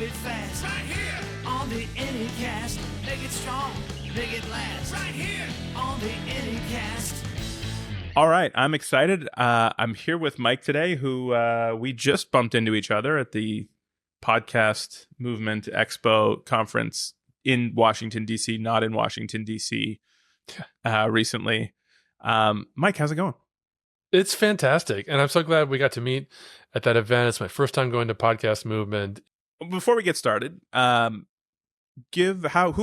it fast. Right here on the Anycast. Make it strong, make it last. Right here on the Anycast. All right, I'm excited. I'm here with Mike today, who we just bumped into each other at the Podcast Movement Expo conference in Washington, D.C., not in Washington, D.C. Recently. Mike, how's it going? It's fantastic. And I'm so glad we got to meet at that event. It's my first time going to Podcast Movement. Before we get started, who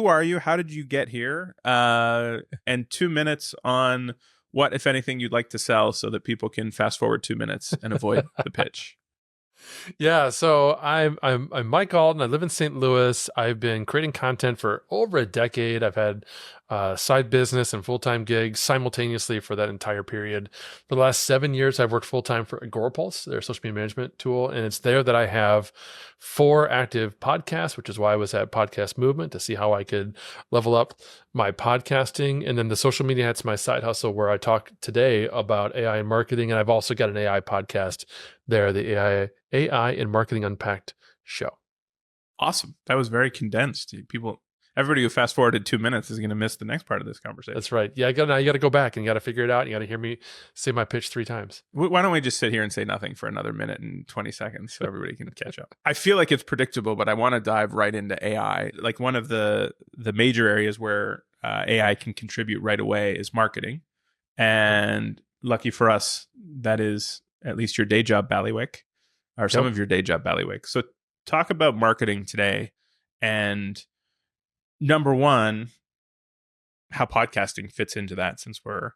are you? How did you get here? And 2 minutes on what, if anything, you'd like to sell so that people can fast forward 2 minutes and avoid the pitch. Yeah, so I'm Mike Allton. I live in St. Louis. I've been creating content for over a decade. I've had side business and full-time gigs simultaneously for that entire period. For the last 7 years, I've worked full-time for Agorapulse, their social media management tool, and it's there that I have 4 active podcasts, which is why I was at Podcast Movement to see how I could level up my podcasting. And then the social media hat's my side hustle, where I talk today about AI and marketing, and I've also got an AI podcast there, the AI and Marketing Unpacked show. Awesome. That was very condensed. Everybody who fast forwarded 2 minutes is going to miss the next part of this conversation. That's right. Yeah, you got to go back and you got to figure it out. You got to hear me say my pitch 3 times. Why don't we just sit here and say nothing for another minute and 20 seconds so everybody can catch up? I feel like it's predictable, but I want to dive right into AI. Like, one of the major areas where AI can contribute right away is marketing. And lucky for us, that is at least your day job ballywick, or some of your day job ballywick. So talk about marketing today, and number one, how podcasting fits into that, since we're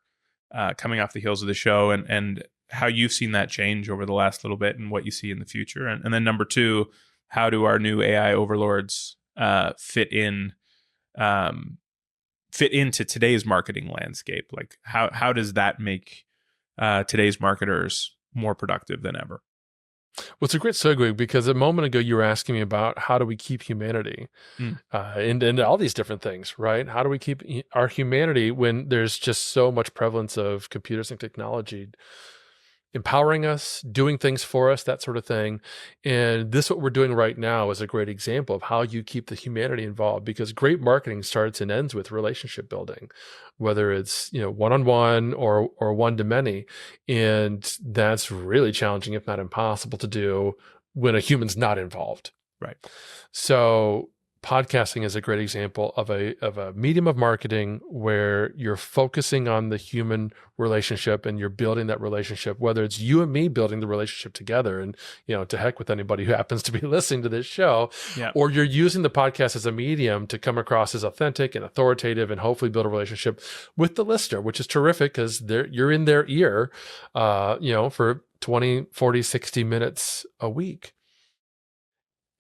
coming off the heels of the show, and how you've seen that change over the last little bit and what you see in the future. And then number two, how do our new AI overlords fit into today's marketing landscape? Like, how does that make today's marketers more productive than ever? Well, it's a great segue, because a moment ago you were asking me about how do we keep humanity and all these different things, right? How do we keep our humanity when there's just so much prevalence of computers and technology empowering us, doing things for us, that sort of thing. And this, what we're doing right now, is a great example of how you keep the humanity involved, because great marketing starts and ends with relationship building, whether it's, one-on-one or one-to-many. And that's really challenging, if not impossible, to do when a human's not involved. Right. So podcasting is a great example of a medium of marketing where you're focusing on the human relationship and you're building that relationship, whether it's you and me building the relationship together, and to heck with anybody who happens to be listening to this show, or you're using the podcast as a medium to come across as authentic and authoritative and hopefully build a relationship with the listener, which is terrific, because you're in their ear, for 20, 40, 60 minutes a week.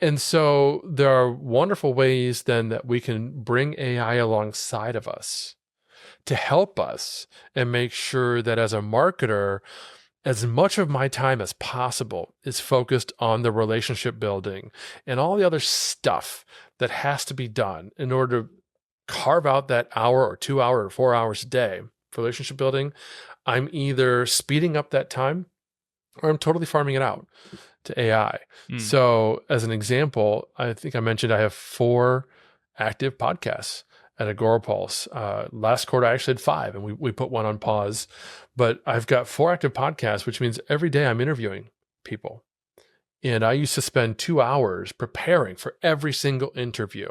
And so there are wonderful ways then that we can bring AI alongside of us to help us and make sure that as a marketer, as much of my time as possible is focused on the relationship building and all the other stuff that has to be done in order to carve out that hour or 2 hour or 4 hours a day for relationship building. I'm either speeding up that time or I'm totally farming it out to AI. So as an example, I think I mentioned I have 4 active podcasts at Agorapulse. Last quarter, I actually had 5, and we put one on pause. But I've got 4 active podcasts, which means every day I'm interviewing people. And I used to spend 2 hours preparing for every single interview.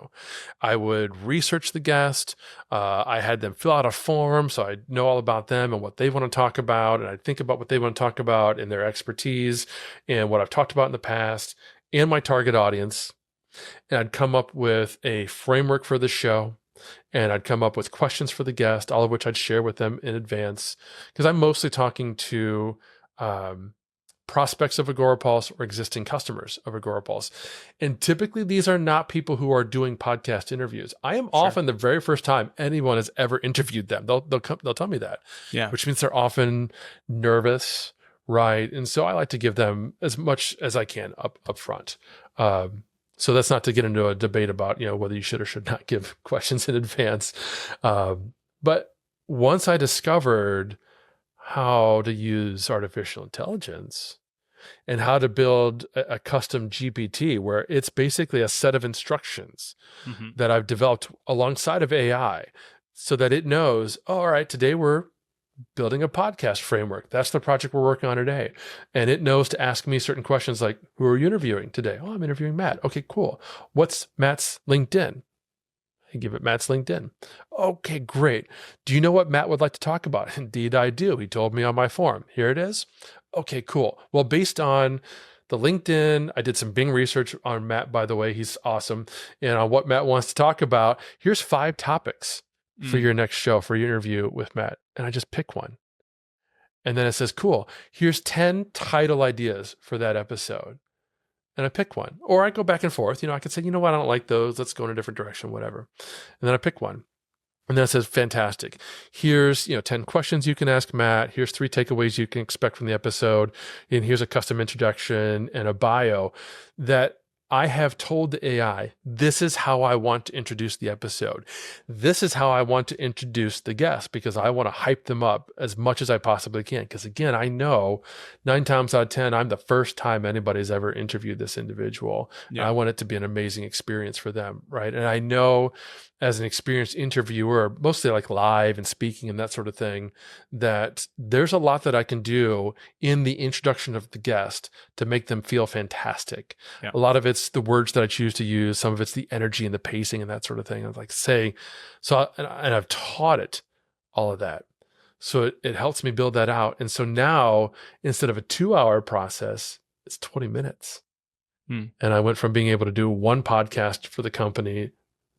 I would research the guest. I had them fill out a form so I know all about them and what they want to talk about. And I'd think about what they want to talk about and their expertise and what I've talked about in the past and my target audience. And I'd come up with a framework for the show. And I'd come up with questions for the guest, all of which I'd share with them in advance, because I'm mostly talking to prospects of Agorapulse or existing customers of Agorapulse. And typically these are not people who are doing podcast interviews. I am often the very first time anyone has ever interviewed them. They'll tell me that, which means they're often nervous, right? And so I like to give them as much as I can up front. So that's not to get into a debate about, whether you should or should not give questions in advance. But once I discovered how to use artificial intelligence, and how to build a custom GPT where it's basically a set of instructions that I've developed alongside of AI so that it knows, oh, all right, today we're building a podcast framework. That's the project we're working on today. And it knows to ask me certain questions like, who are you interviewing today? Oh, I'm interviewing Matt. Okay, cool. What's Matt's LinkedIn? I give it Matt's LinkedIn. Okay, great. Do you know what Matt would like to talk about? Indeed, I do. He told me on my form. Here it is. Okay, cool. Well, based on the LinkedIn, I did some Bing research on Matt, by the way. He's awesome. And on what Matt wants to talk about, here's 5 topics for your next show, for your interview with Matt. And I just pick one. And then it says, cool, here's 10 title ideas for that episode. And I pick one. Or I go back and forth. I could say, you know what, I don't like those. Let's go in a different direction, whatever. And then I pick one. And then it says, fantastic. Here's 10 questions you can ask Matt. Here's 3 takeaways you can expect from the episode. And here's a custom introduction and a bio that I have told the AI, this is how I want to introduce the episode. This is how I want to introduce the guest, because I want to hype them up as much as I possibly can. Because again, I know 9 times out of 10, I'm the first time anybody's ever interviewed this individual. Yeah. I want it to be an amazing experience for them, right? And I know as an experienced interviewer, mostly like live and speaking and that sort of thing, that there's a lot that I can do in the introduction of the guest to make them feel fantastic. Yeah. A lot of it's the words that I choose to use. Some of it's the energy and the pacing and that sort of thing. And I've taught it all of that. So it helps me build that out. And so now, instead of a 2-hour process, it's 20 minutes. And I went from being able to do 1 podcast for the company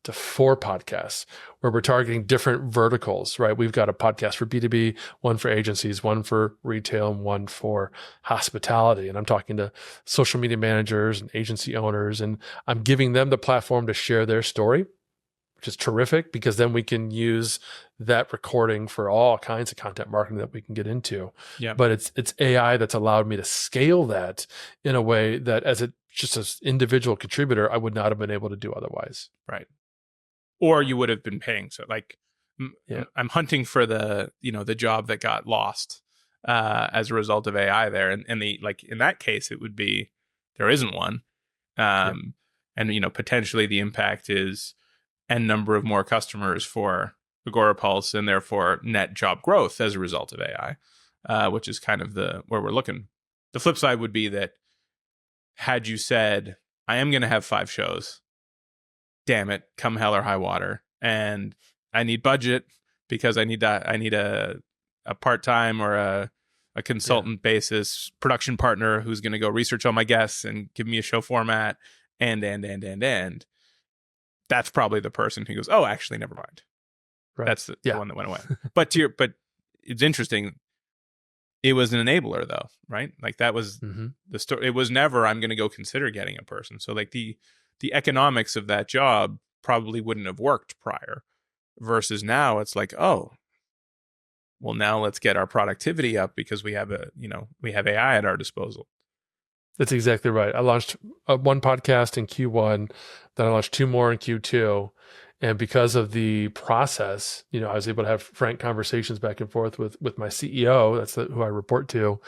to 4 podcasts where we're targeting different verticals, right? We've got a podcast for B2B, 1 for agencies, 1 for retail, and 1 for hospitality. And I'm talking to social media managers and agency owners, and I'm giving them the platform to share their story, which is terrific, because then we can use that recording for all kinds of content marketing that we can get into. Yeah. But it's AI that's allowed me to scale that in a way that just as individual contributor, I would not have been able to do otherwise. Right. Or you would have been paying. So I'm hunting for the job that got lost as a result of AI there. And in that case, it would be, there isn't one. And potentially the impact is N number of more customers for Agorapulse and therefore net job growth as a result of AI, which is kind of where we're looking. The flip side would be that had you said, I am going to have 5 shows, damn it, come hell or high water, and I need budget because I need a part-time or a consultant basis production partner who's going to go research all my guests and give me a show format and that's probably the person who goes, oh, actually, never mind. Right. That's the one that went away. But it's interesting. It was an enabler though, right? Like that was the story. It was never, I'm going to go consider getting a person. So like the economics of that job probably wouldn't have worked prior, versus now it's like, oh, well, now let's get our productivity up because we have AI at our disposal. That's exactly right. I launched 1 podcast in Q1, then I launched 2 more in Q2. And because of the process, I was able to have frank conversations back and forth with my CEO. That's who I report to.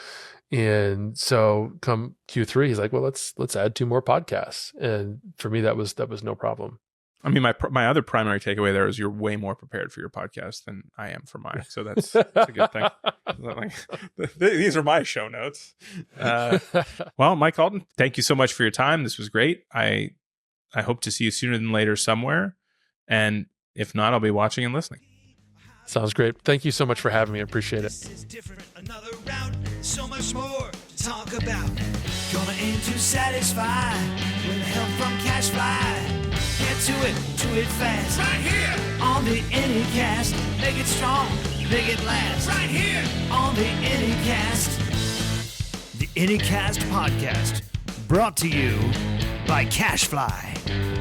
And so come Q3, he's like, well, let's add 2 more podcasts. And for me, that was no problem. I mean, my other primary takeaway there is you're way more prepared for your podcast than I am for mine. So that's a good thing. These are my show notes. Well, Mike Allton, thank you so much for your time. This was great. I hope to see you sooner than later somewhere. And if not, I'll be watching and listening. Sounds great. Thank you so much for having me. I appreciate it. This is different, another round, so much more to talk about. Gonna aim to satisfy with help from CashFly. Get to it fast. Right here on the Anycast. Make it strong, make it last. Right here on the Anycast. The Anycast podcast, brought to you by CashFly.